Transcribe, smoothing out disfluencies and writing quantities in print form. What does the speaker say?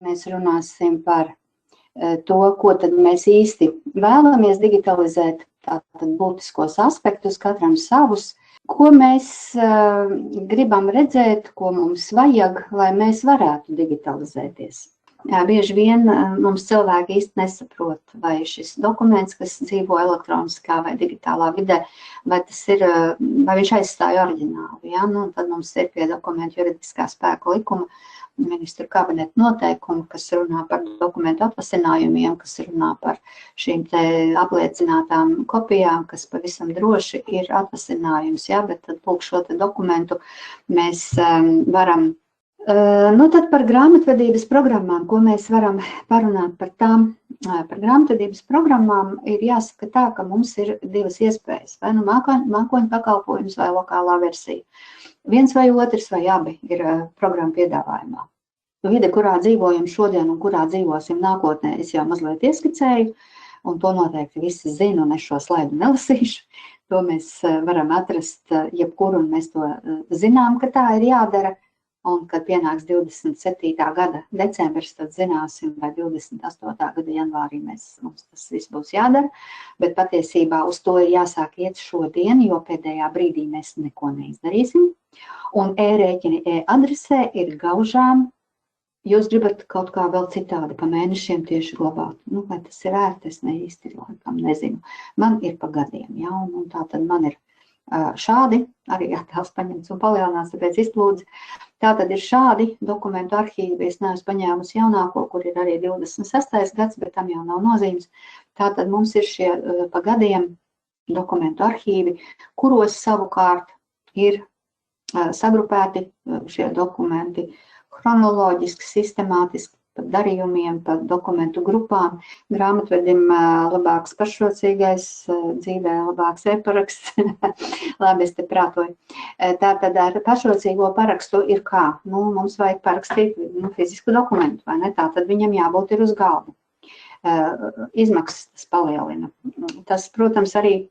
mēs runāsim par to, ko tad mēs īsti vēlamies digitalizēt, tātad būtiskos aspektus, katram savus, ko mēs gribam redzēt, ko mums vajag, lai mēs varētu digitalizēties. Bieži vien mums cilvēki īsti nesaprot, vai šis dokuments, kas dzīvo elektroniskā vai digitālā vidē, vai viņš aizstāja oriģinālu. Ja? Nu, tad mums ir pie dokumentu juridiskā spēka likuma ministru kabineta noteikumu, kas runā par dokumentu atvasinājumiem, kas runā par šīm te apliecinātām kopijām, kas pavisam droši ir atvasinājums, ja? Bet tad lūk šo te dokumentu mēs varam. Nu tad par grāmatvedības programmām, ko mēs varam parunāt par tām. Par grāmatvedības programmām ir jāsaka tā, ka mums ir divas iespējas, vai nu mākoņu pakalpojums vai lokālā versija. Viens vai otrs vai abi ir programma piedāvājumā. Vide, kurā dzīvojam šodien un kurā dzīvosim nākotnē, es jau mazliet ieskicēju, un to noteikti visi zina, un es šo slaidu nelasīšu. To mēs varam atrast jebkur, un mēs to zinām, ka tā ir jādara. Un, kad pienāks 27. gada decembris, tad zināsim, vai 28. gada janvārī mums tas viss būs jādara. Bet patiesībā uz to ir jāsāk iet šodien, jo pēdējā brīdī mēs neko neizdarīsim. Un e-rēķini e-adresē ir gaužām. Jūs gribat kaut kā vēl citādi pa mēnešiem tieši glabāt. Nu, vai tas ir ērti, es ne īsti laikam nezinu. Man ir pa gadiem, ja, un tā tad man ir šādi, arī attēls paņemts un palielinās, tāpēc izplūdzi. Tātad ir šādi dokumentu arhīvi, es neesmu paņēmusi jaunāko, kur ir arī 26. gads, bet tam jau nav nozīmes. Tātad mums ir šie pa gadiem dokumentu arhīvi, kuros savukārt ir sagrupēti šie dokumenti chronoloģiski, sistemātiski, par darījumiem, par dokumentu grupām. Grāmatvedim labāks pašrocīgais, dzīvē labāks e-paraksts. Labi, es te prātoju. Tātad ar pašrocīgo parakstu ir kā? Nu, mums vajag parakstīt fizisku dokumentu, vai ne? Tātad viņam jābūt ir uz galda. Izmaksas tas palielina. Tas, protams, arī